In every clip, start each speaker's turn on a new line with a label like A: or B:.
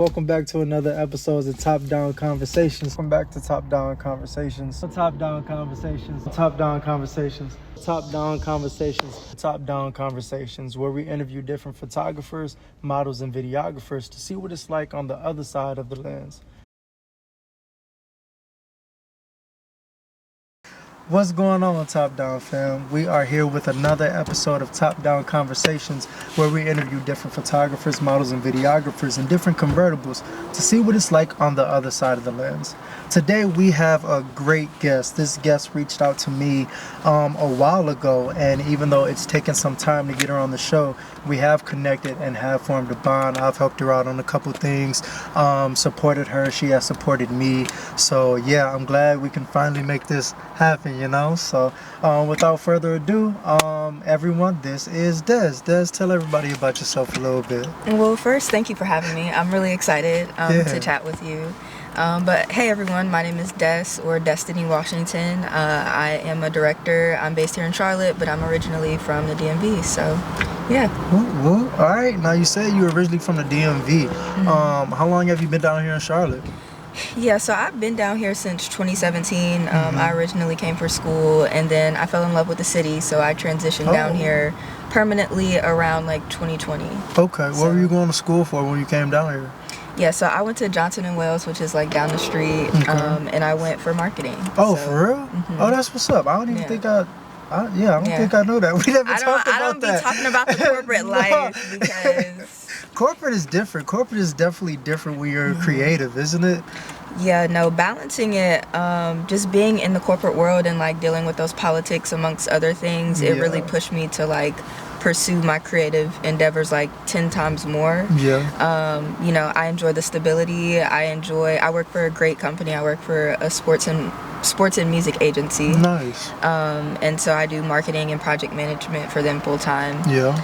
A: Welcome back to another episode of Top Down Conversations. Welcome back to Top Down Conversations. Top Down Conversations. Top Down Conversations. Top Down Conversations. Top Down Conversations, where we interview different photographers, models, and videographers to see what it's like on the other side of the lens. What's going on, Top Down fam? We are here with another episode of Top Down Conversations, where we interview different photographers, models, and videographers in different convertibles to see what it's like on the other side of the lens. Today we have a great guest. This guest reached out to me a while ago, and even though it's taken some time to get her on the show, we have connected and have formed a bond. I've helped her out on a couple things, supported her, she has supported me. So yeah, I'm glad we can finally make this happen, you know. So without further ado, everyone, this is Des. Des, tell everybody about yourself a little bit.
B: Well, first, thank you for having me. I'm really excited to chat with you. But hey everyone, my name is Des, or Destiny Washington. I am a director. I'm based here in Charlotte, but I'm originally from the DMV, so yeah.
A: All right, now you said you were originally from the DMV. Mm-hmm. How long have you been down here in Charlotte?
B: Yeah, so I've been down here since 2017. I originally came for school, and then I fell in love with the city, so I transitioned down here permanently around like 2020.
A: Okay, what were you going to school for when you came down here?
B: Yeah, so I went to Johnson & Wales, which is like down the street, and I went for marketing.
A: Oh, so, for real? Mm-hmm. Oh, that's what's up. I don't even think I don't think I knew that. We never talked about that.
B: I don't be talking about the corporate life because...
A: Corporate is different. Corporate is definitely different when you're creative, isn't it?
B: Yeah, no, balancing it, just being in the corporate world and like dealing with those politics amongst other things, it really pushed me to like pursue my creative endeavors like 10 times more. Yeah. You know, I enjoy the stability. I work for a great company. I work for a sports and music agency.
A: Nice.
B: And so I do marketing and project management for them full time.
A: Yeah.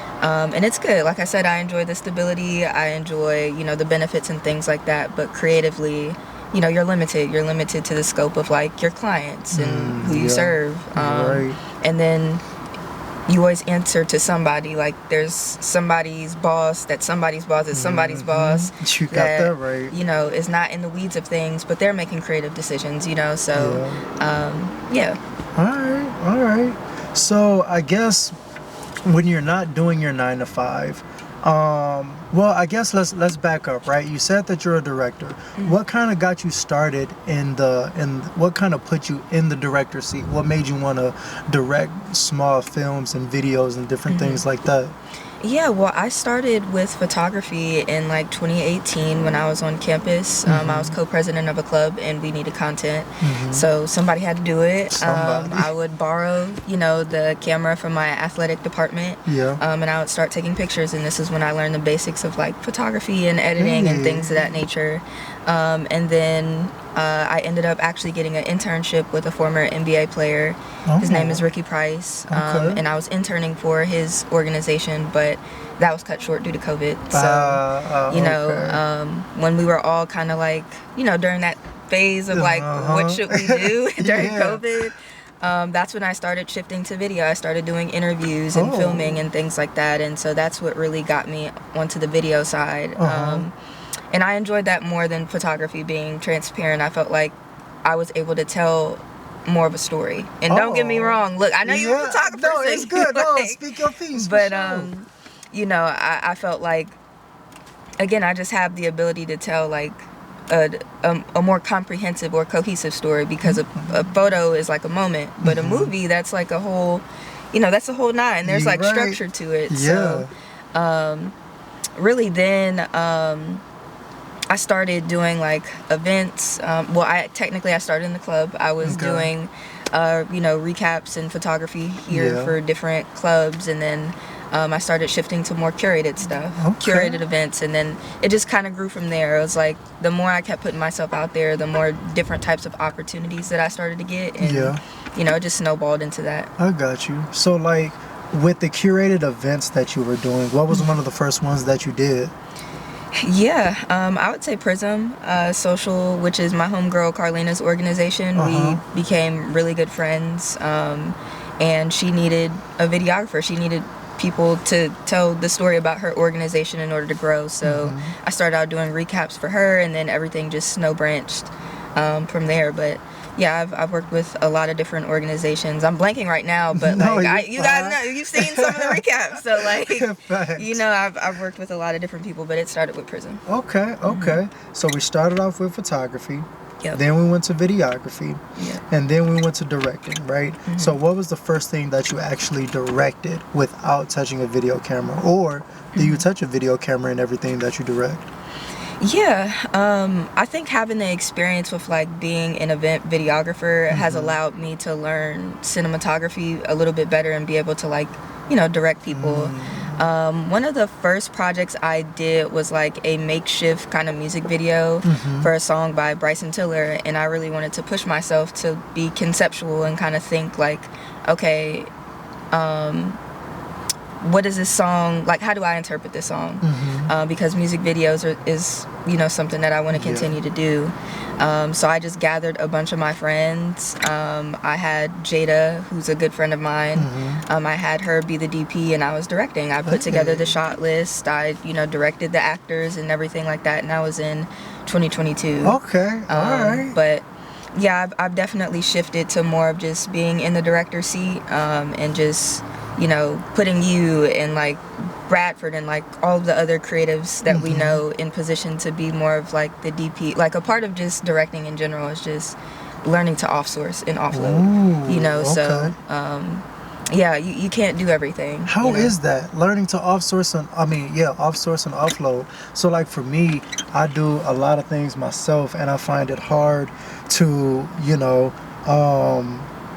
B: And it's good. Like I said, I enjoy the stability. I enjoy, you know, the benefits and things like that. But creatively, you know, you're limited. You're limited to the scope of like your clients and who you serve.
A: Right.
B: And then you always answer to somebody. Like there's somebody's boss, that's somebody's boss, it's somebody's boss.
A: You got that right.
B: You know, is not in the weeds of things, but they're making creative decisions, you know, so, yeah.
A: All right. So I guess when you're not doing your 9 to 5, well, I guess let's back up, right? You said that you're a director. What kind of got you started in what kind of put you in the director seat? What made you want to direct small films and videos and different things like that? Yeah,
B: well, I started with photography in like 2018 when I was on campus. I was co-president of a club and we needed content. So somebody had to do it. I would borrow, you know, the camera from my athletic department. Yeah. And I would start taking pictures, and this is when I learned the basics of like photography and editing and things of that nature. And then I ended up actually getting an internship with a former NBA player. His name is Ricky Price. And I was interning for his organization, but that was cut short due to COVID. So, you know, when we were all kind of like, you know, during that phase of like, what should we do during COVID? That's when I started shifting to video. I started doing interviews and filming and things like that. And so that's what really got me onto the video side. And I enjoyed that more than photography, being transparent. I felt like I was able to tell more of a story. And don't get me wrong. Look, I know you're a photographer.
A: No, it's good. No, speak your piece.
B: But, you know, I felt like, again, I just have the ability to tell, like, a more comprehensive or cohesive story, because a photo is like a moment. But a movie, that's like a whole, you know, that's a whole nine. There's, like, structure to it. Yeah. So, really then... I started doing like events. Well, I started in the club. I was doing, you know, recaps and photography here for different clubs, and then I started shifting to more curated stuff, curated events, and then it just kind of grew from there. It was like the more I kept putting myself out there, the more different types of opportunities that I started to get, and you know, it just snowballed into that.
A: I got you. So like with the curated events that you were doing, what was one of the first ones that you did?
B: Yeah, I would say Prism Social, which is my homegirl Carlina's organization. We became really good friends, and she needed a videographer. She needed people to tell the story about her organization in order to grow. So I started out doing recaps for her, and then everything just snow branched from there. But yeah, I've worked with a lot of different organizations. I'm blanking right now, but
A: No,
B: you guys know, you've seen some of the recaps. So I've worked with a lot of different people, but it started with prison.
A: Okay. So we started off with photography.
B: Yep.
A: Then we went to videography.
B: Yep.
A: And then we went to directing, right? So what was the first thing that you actually directed without touching a video camera? Or do you touch a video camera in everything that you direct?
B: Yeah, I think having the experience with like being an event videographer has allowed me to learn cinematography a little bit better and be able to like, direct people. One of the first projects I did was like a makeshift kind of music video for a song by Bryson Tiller, and I really wanted to push myself to be conceptual and kind of think like, okay, what is this song like? How do I interpret this song? Because music videos is something that I want to continue to do. So I just gathered a bunch of my friends. I had Jada, who's a good friend of mine. I had her be the DP, and I was directing. I put together the shot list. I directed the actors and everything like that, and that was in 2022.
A: Okay, all right.
B: But yeah, I've definitely shifted to more of just being in the director's seat, and just putting you and like Bradford and like all of the other creatives that we know in position to be more of like the DP. Like a part of just directing in general is just learning to offsource and offload. So yeah, you can't do everything.
A: How is that? Learning to offsource and offsource and offload. So like for me, I do a lot of things myself, and I find it hard to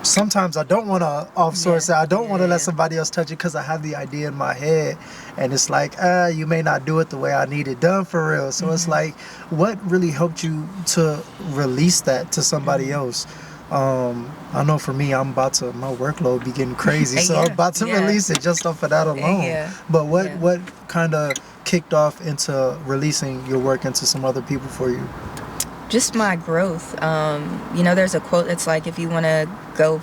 A: sometimes I don't want to outsource it. I don't want to let somebody else touch it because I have the idea in my head, and it's like, you may not do it the way I need it done for real. So it's like, what really helped you to release that to somebody else? I know for me, my workload be getting crazy, so I'm about to release it just off of that alone. But what kind of kicked off into releasing your work into some other people for you?
B: Just my growth. There's a quote that's like, if you want to go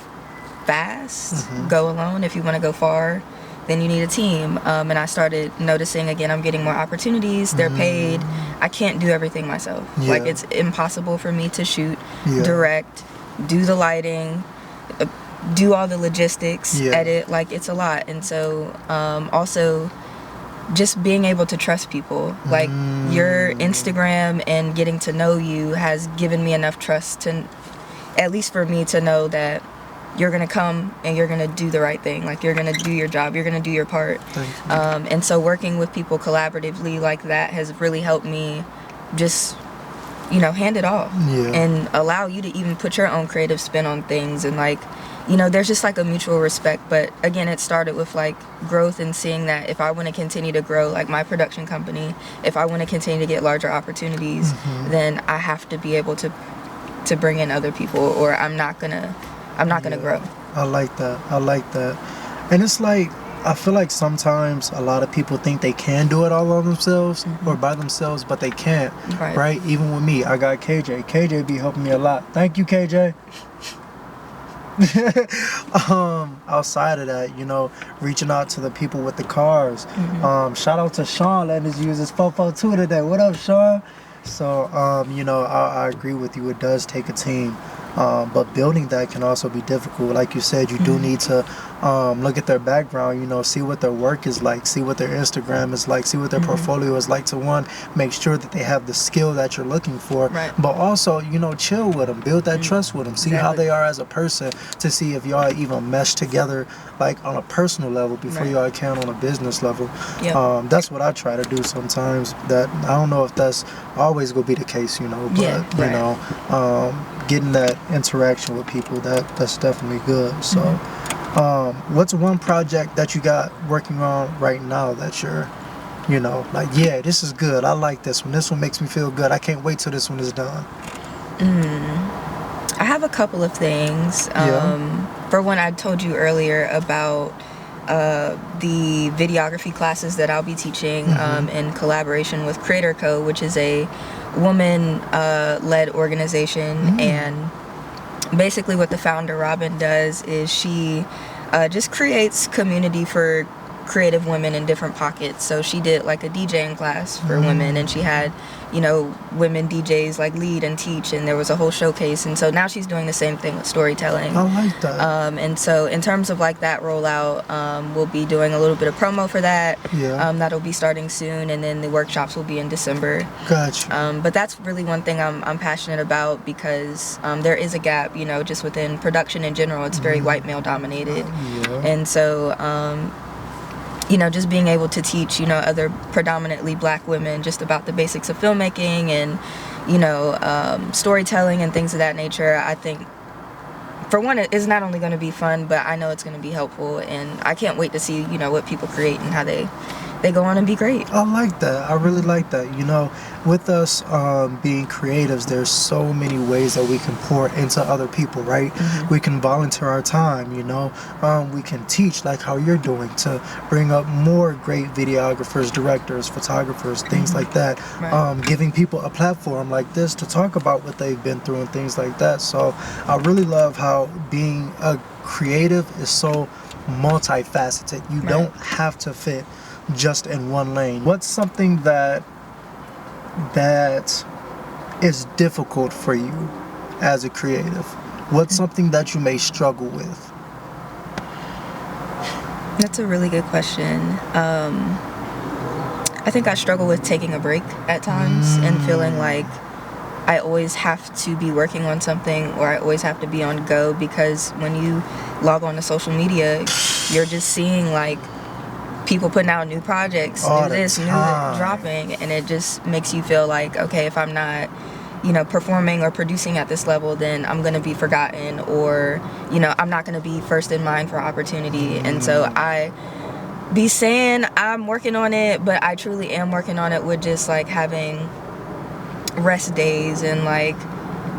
B: fast, go alone. If you want to go far, then you need a team. And I started noticing, again, I'm getting more opportunities. They're paid. I can't do everything myself. Like, it's impossible for me to shoot, direct, do the lighting, do all the logistics, edit. Like, it's a lot. And so also just being able to trust people, like your Instagram and getting to know you has given me enough trust to, at least for me, to know that you're gonna come and you're gonna do the right thing. Like, you're gonna do your job, you're gonna do your part. And so working with people collaboratively like that has really helped me just hand it off and allow you to even put your own creative spin on things. And like, there's just like a mutual respect. But again, it started with like growth and seeing that if I want to continue to grow like my production company, if I want to continue to get larger opportunities, then I have to be able to bring in other people, or I'm not gonna grow.
A: I like that. And it's like, I feel like sometimes a lot of people think they can do it all on themselves or by themselves, but they can't. Right? Even with me, I got KJ. KJ be helping me a lot. Thank you, KJ. Outside of that, reaching out to the people with the cars. Shout out to Shaun letting us use his 442 today. What up, Shaun? So, I agree with you. It does take a team. But building that can also be difficult. Like you said, you do need to look at their background, see what their work is like, see what their Instagram is like, see what their portfolio is like, to make sure that they have the skill that you're looking for. But also, chill with them, build that trust with them, see how they are as a person, to see if y'all even mesh together like on a personal level before y'all can on a business level. That's what I try to do sometimes. That I don't know if that's always gonna be the case, but getting that interaction with people, that's definitely good. So what's one project that you got working on right now that you're this is good, I like this one makes me feel good, I can't wait till this one is done?
B: I have a couple of things. For one, I told you earlier about the videography classes that I'll be teaching in collaboration with Creator Co., which is a woman-led organization. And basically what the founder, Robin, does is she just creates community for creative women in different pockets. So she did like a DJing class for women, and she had, you know, women DJs like lead and teach, and there was a whole showcase. And so now she's doing the same thing with storytelling.
A: I like that.
B: And so in terms of like that rollout, we'll be doing a little bit of promo for that.
A: Yeah.
B: That'll be starting soon, and then the workshops will be in December.
A: Gotcha.
B: But that's really one thing I'm passionate about, because there is a gap, you know, just within production in general. It's very white male dominated.
A: Yeah.
B: And so, you know, just being able to teach, you know, other predominantly black women just about the basics of filmmaking and, you know, storytelling and things of that nature, I think, for one, it's not only going to be fun, but I know it's going to be helpful, and I can't wait to see, you know, what people create and how they go on and be great.
A: I like that. I really like that. You know, with us being creatives, there's so many ways that we can pour into other people, right? We can volunteer our time, you know. We can teach, like how you're doing, to bring up more great videographers, directors, photographers, things like that.
B: Right.
A: Giving people a platform like this to talk about what they've been through and things like that. So I really love how being a creative is so multifaceted. You don't have to fit just in one lane. What's something that is difficult for you as a creative? What's something that you may struggle with?
B: That's a really good question. I think I struggle with taking a break at times and feeling like I always have to be working on something, or I always have to be on go, because when you log on to social media, you're just seeing like people putting out new projects, new this, new dropping, and it just makes you feel like, okay, if I'm not, you know, performing or producing at this level, then I'm going to be forgotten, or, you know, I'm not going to be first in mind for opportunity. And so I be saying I'm working on it, but I truly am working on it with just like having rest days, and like,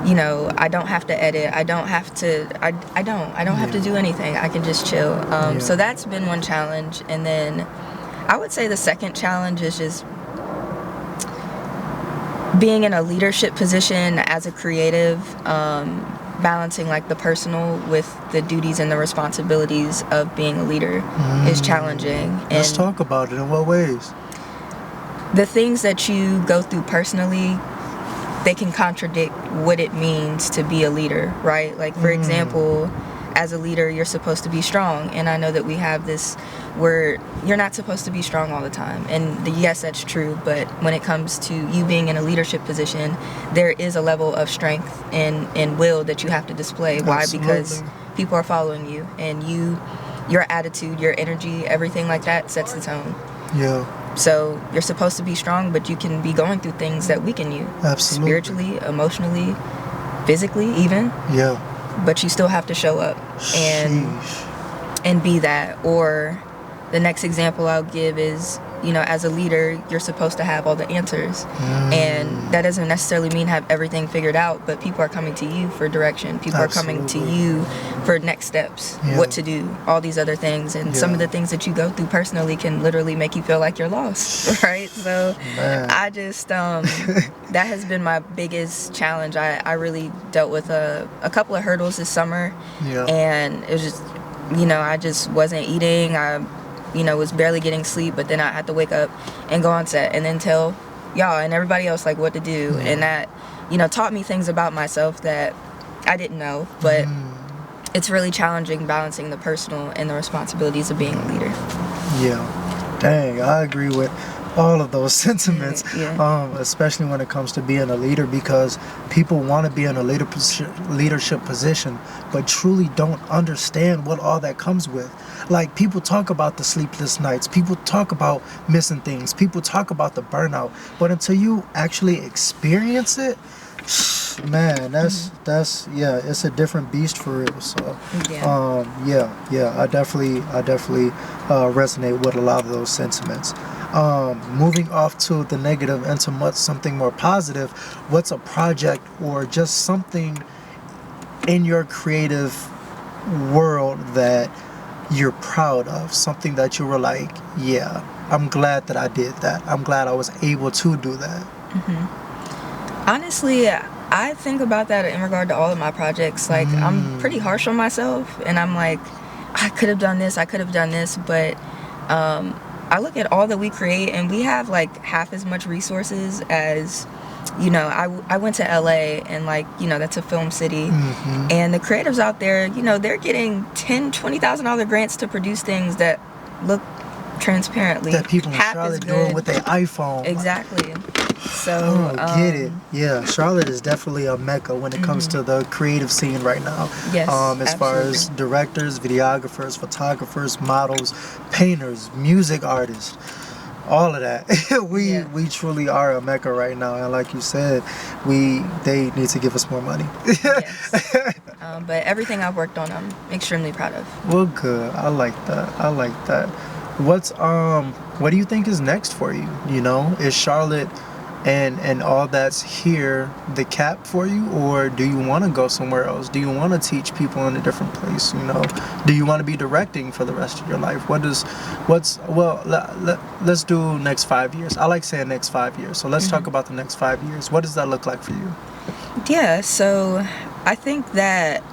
B: you know, I don't have to edit, I don't have to I don't have to do anything. I can just chill. So that's been one challenge. And then I would say the second challenge is just being in a leadership position as a creative, balancing like the personal with the duties and the responsibilities of being a leader is challenging. And
A: let's talk about it. In what ways?
B: The things that you go through personally, they can contradict what it means to be a leader, right? Like, for example, as a leader, you're supposed to be strong. And I know that we have this where you're not supposed to be strong all the time. And yes, that's true. But when it comes to you being in a leadership position, there is a level of strength and will that you have to display. Why? Because people are following you, and your attitude, your energy, everything like that sets the tone.
A: Yeah.
B: So you're supposed to be strong, but you can be going through things that weaken you.
A: Absolutely.
B: Spiritually, emotionally, physically even.
A: Yeah.
B: But you still have to show up and be that. Or the next example I'll give is, you know, as a leader, you're supposed to have all the answers. And that doesn't necessarily mean have everything figured out, but people are coming to you for direction. People are coming to you for next steps, what to do, all these other things. And some of the things that you go through personally can literally make you feel like you're lost, right? So I just, that has been my biggest challenge. I really dealt with a couple of hurdles this summer. And it was just, you know, I just wasn't eating. I, you know, was barely getting sleep, but then I had to wake up and go on set and then tell y'all and everybody else like what to do. And that, you know, taught me things about myself that I didn't know, but it's really challenging balancing the personal and the responsibilities of being a leader.
A: Yeah. Dang, I agree with all of those sentiments, especially when it comes to being a leader, because people want to be in a leadership position, but truly don't understand what all that comes with. Like, people talk about the sleepless nights, people talk about missing things, people talk about the burnout, but until you actually experience it, man, that's it's a different beast for real. So I definitely resonate with a lot of those sentiments. Moving off to the negative into something more positive, what's a project or just something in your creative world that you're proud of, something that you were like, yeah, I'm glad that I did that, I'm glad I was able to do that?
B: Honestly, I think about that in regard to all of my projects. Like, I'm pretty harsh on myself, and I'm like, I could have done this, but I look at all that we create, and we have like half as much resources as, you know, I went to LA, and like, you know, that's a film city, and the creatives out there, you know, they're getting $10,000-$20,000 grants to produce things that look transparently
A: that people in
B: half
A: Charlotte
B: as good.
A: doing with their iPhone.
B: Exactly. So
A: get it. Yeah, Charlotte is definitely a mecca when it comes to the creative scene right now.
B: Yes,
A: as far as directors, videographers, photographers, models, painters, music artists, all of that. we truly are a mecca right now, and like you said, they need to give us more money.
B: Yes. But everything I've worked on, I'm extremely proud of.
A: Well, good. I like that. What do you think is next for you? You know, is Charlotte and all that's here the cap for you, or do you want to go somewhere else? Do you want to teach people in a different place? You know, do you want to be directing for the rest of your life? Let's do next 5 years. I like saying next 5 years, so let's talk about the next 5 years. What does that look like for you?
B: Yeah, so I think that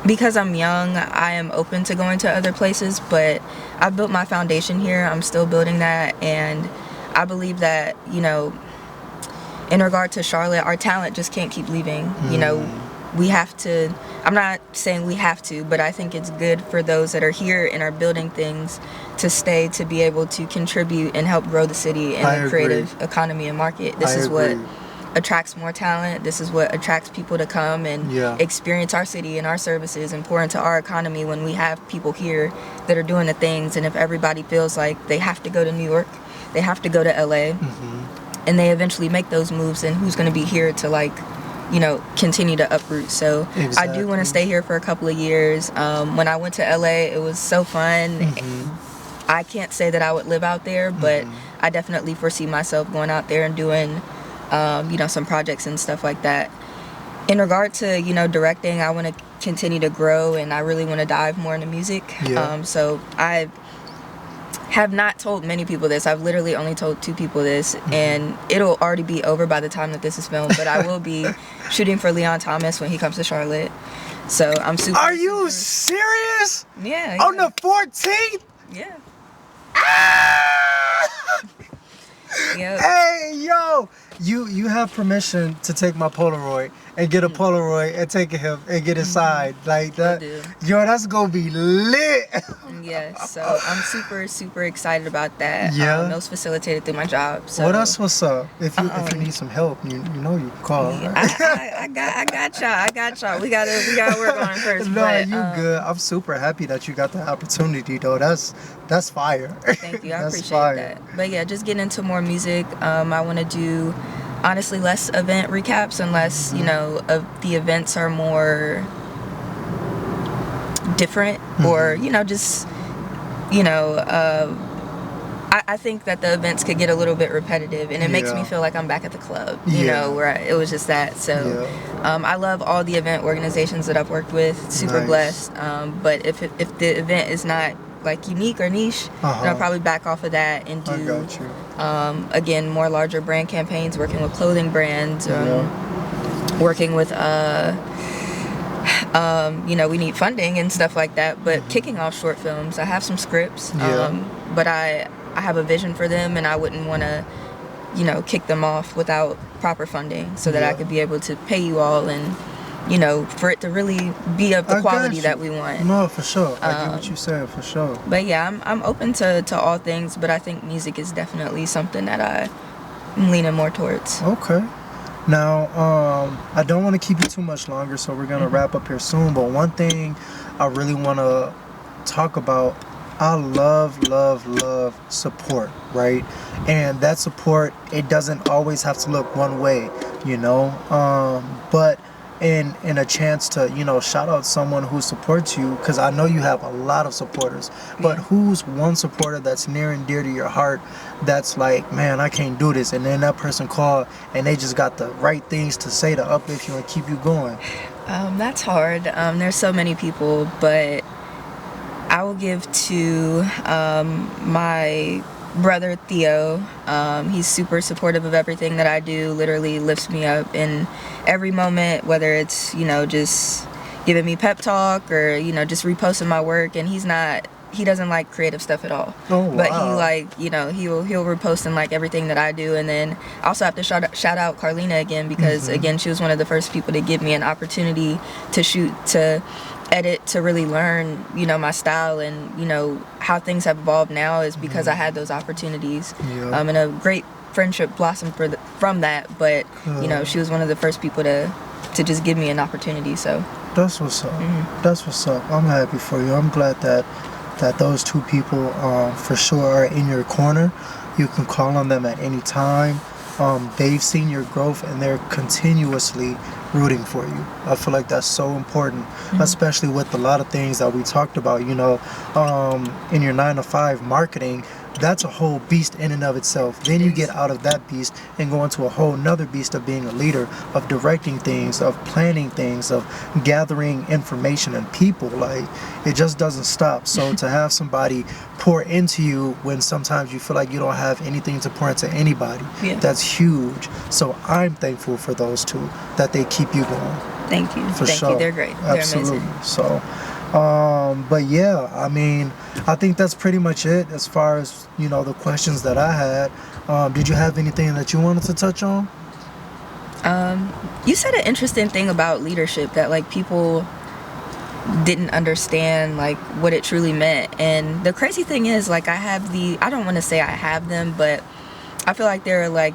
B: because I'm young, I am open to going to other places, but I've built my foundation here. I'm still building that, and I believe that, you know, in regard to Charlotte, our talent just can't keep leaving. You know, we have to, I'm not saying we have to, but I think it's good for those that are here and are building things to stay, to be able to contribute and help grow the city and the creative economy and market. This is what attracts more talent. This is what attracts people to come and experience our city and our services and pour into our economy when we have people here that are doing the things. And if everybody feels like they have to go to New York, they have to go to LA, and they eventually make those moves, and who's going to be here to, like, you know, continue to uproot. So I do want to stay here for a couple of years. When I went to LA, it was so fun. I can't say that I would live out there, but I definitely foresee myself going out there and doing you know, some projects and stuff like that. In regard to, you know, directing, I want to continue to grow, and I really want to dive more into music. So I have not told many people this. I've literally only told 2 people this, and it'll already be over by the time that this is filmed, but I will be shooting for Leon Thomas when he comes to Charlotte. So I'm super...
A: Are you serious?
B: Yeah.
A: On the 14th?
B: Yeah.
A: Yep. Hey, yo! You have permission to take my Polaroid and get a Polaroid and take him and get his side like that. Yo, that's gonna be lit.
B: Yes, so I'm super excited about that.
A: Yeah,
B: it was facilitated through my job. So
A: well, that's what's up. If you need some help, you know you can call. Right?
B: I got y'all. We gotta work on it first.
A: No, you good. I'm super happy that you got the opportunity though. That's fire.
B: Thank you. I appreciate that. But yeah, just getting into more music. I want to do, honestly, less event recaps, unless, you know, the events are more different, or, you know, just, you know, I think that the events could get a little bit repetitive, and it makes me feel like I'm back at the club, you know, where it was just that. So I love all the event organizations that I've worked with. Super blessed. But if the event is not like unique or niche, then I'll probably back off of that and do again, more larger brand campaigns, working with clothing brands, working with you know, we need funding and stuff like that, but kicking off short films. I have some scripts, but I have a vision for them, and I wouldn't want to, you know, kick them off without proper funding, so that I could be able to pay you all, and, you know, for it to really be of the quality that we want.
A: No, for sure. I get what you're saying, for sure.
B: But yeah, I'm open to all things, but I think music is definitely something that I'm leaning more towards.
A: Okay. Now, I don't want to keep you too much longer, so we're going to wrap up here soon. But one thing I really want to talk about, I love support, right? And that support, it doesn't always have to look one way, you know? But in a chance to, you know, shout out someone who supports you, because I know you have a lot of supporters, but who's one supporter that's near and dear to your heart that's like, man, I can't do this, and then that person called and they just got the right things to say to uplift you and keep you going?
B: That's hard. There's so many people, but I will give to my brother Theo. He's super supportive of everything that I do, literally lifts me up in every moment, whether it's, you know, just giving me pep talk or, you know, just reposting my work. And he's not he doesn't like creative stuff at all.
A: Oh, wow.
B: But he like, you know, he'll repost and like everything that I do. And then I also have to shout out Carlina again, because again, she was one of the first people to give me an opportunity to shoot, to edit, to really learn, you know, my style, and you know how things have evolved now is because I had those opportunities. And a great friendship blossomed from that. But you know, she was one of the first people to just give me an opportunity. So
A: that's what's up. That's what's up. I'm happy for you. I'm glad that those two people for sure are in your corner. You can call on them at any time. They've seen your growth and they're continuously rooting for you. I feel like that's so important, especially with a lot of things that we talked about, you know, in your 9-to-5 marketing. That's a whole beast in and of itself. Then you get out of that beast and go into a whole nother beast of being a leader, of directing things, of planning things, of gathering information and people. Like, it just doesn't stop. So to have somebody pour into you when sometimes you feel like you don't have anything to pour into anybody, that's huge. So I'm thankful for those two, that they keep you going.
B: Thank you.
A: For
B: Thank
A: sure.
B: you. They're great.
A: Absolutely.
B: They're amazing.
A: So but yeah, I mean, I think that's pretty much it as far as, you know, the questions that I had. Did you have anything that you wanted to touch on?
B: You said an interesting thing about leadership, that like people didn't understand like what it truly meant. And the crazy thing is, like, I don't want to say I have them, but I feel like there are like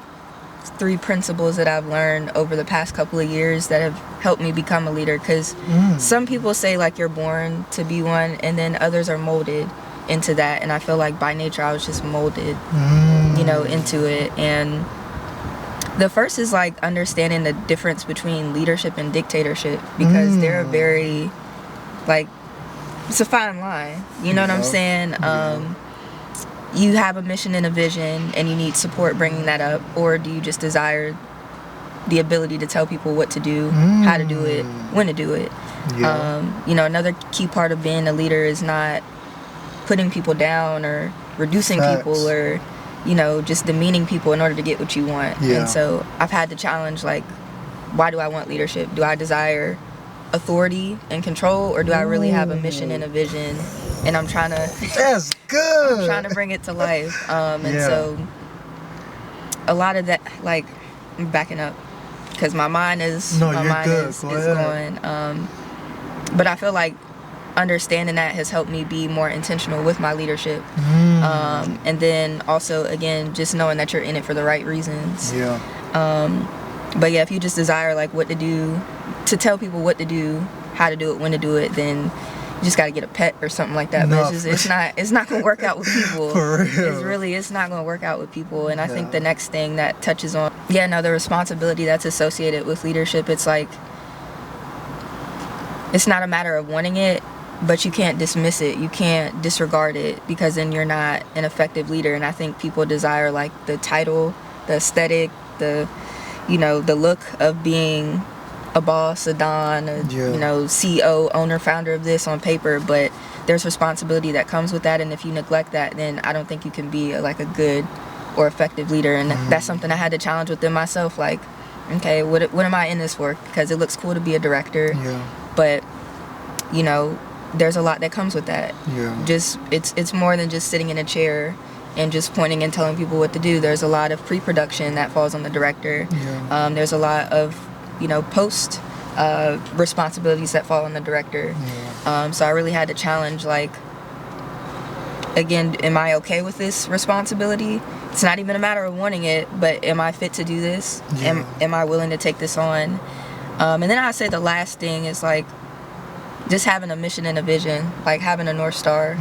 B: 3 principles that I've learned over the past couple of years that have helped me become a leader. Because some people say like you're born to be one, and then others are molded into that. And I feel like by nature I was just molded, you know, into it. And the first is like understanding the difference between leadership and dictatorship, because they're very, like, it's a fine line. You know what I'm saying? You have a mission and a vision, and you need support bringing that up, or do you just desire the ability to tell people what to do, how to do it, when to do it? You know, another key part of being a leader is not putting people down or reducing people, or, you know, just demeaning people in order to get what you want. And so I've had to challenge, like, why do I want leadership? Do I desire authority and control, or do I really have a mission and a vision, and I'm trying to
A: that's good.
B: I'm trying to bring it to life. And so a lot of that, like, I'm backing up because my mind is going. But I feel like understanding that has helped me be more intentional with my leadership. And then also, again, just knowing that you're in it for the right reasons. But yeah, if you just desire like what to do, to tell people what to do, how to do it, when to do it, then you just got to get a pet or something like that. But it's not going to work out with people.
A: For real.
B: It's not going to work out with people. And I think the next thing that touches on, the responsibility that's associated with leadership, it's like, it's not a matter of wanting it, but you can't dismiss it. You can't disregard it, because then you're not an effective leader. And I think people desire like the title, the aesthetic, the, you know, the look of being a boss, a don, you know, CEO, owner, founder of this on paper, but there's responsibility that comes with that. And if you neglect that, then I don't think you can be like a good or effective leader. And that's something I had to challenge within myself. Like, okay, what am I in this for? Because it looks cool to be a director, but, you know, there's a lot that comes with that. Just it's more than just sitting in a chair and just pointing and telling people what to do. There's a lot of pre-production that falls on the director. There's a lot of, you know, post responsibilities that fall on the director. So I really had to challenge, like, again, am I okay with this responsibility? It's not even a matter of wanting it, but am I fit to do this? Am I willing to take this on? And then I'd say the last thing is like just having a mission and a vision, like having a North Star.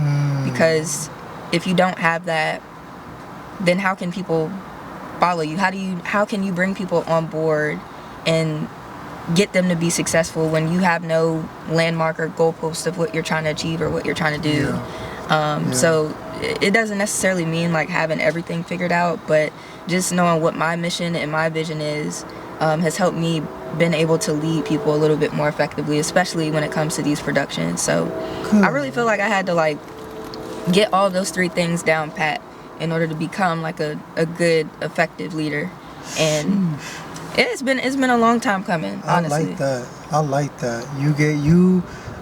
B: Because if you don't have that, then how can people follow you? How can you bring people on board and get them to be successful when you have no landmark or goalpost of what you're trying to achieve or what you're trying to do? So it doesn't necessarily mean like having everything figured out, but just knowing what my mission and my vision is has helped me been able to lead people a little bit more effectively, especially when it comes to these productions. So I really feel like I had to like get all those 3 things down pat in order to become like a good, effective leader. And it's been a long time coming, honestly.
A: I like that.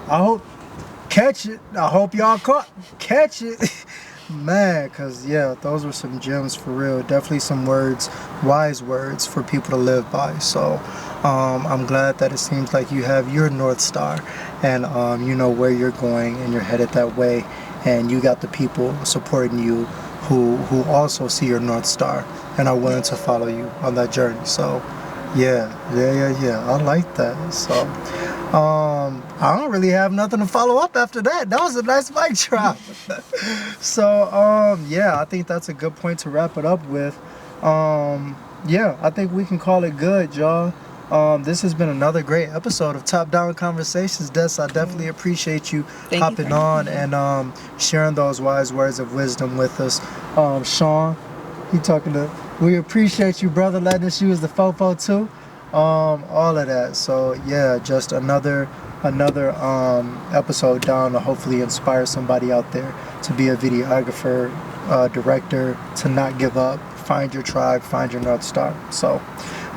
A: I hope catch it. I hope y'all catch it. Man, because yeah, those were some gems for real. Definitely some words, wise words for people to live by. So I'm glad that it seems like you have your North Star, and you know where you're going and you're headed that way, and you got the people supporting you who also see your North Star and are willing to follow you on that journey. So yeah, I like that. So I don't really have nothing to follow up after that. That was a nice mic drop. So yeah, I think that's a good point to wrap it up with. Yeah, I think we can call it good, y'all. This has been another great episode of Top Down Conversations. Des, I definitely appreciate you hopping on and sharing those wise words of wisdom with us. Shaun, we appreciate you, brother, letting us use the fofo too. All of that. So yeah, just another episode down to hopefully inspire somebody out there to be a videographer, director, to not give up, find your tribe, find your North Star. So,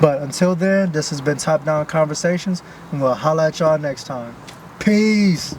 A: but until then, this has been Top Down Conversations, and we'll holla at y'all next time. Peace.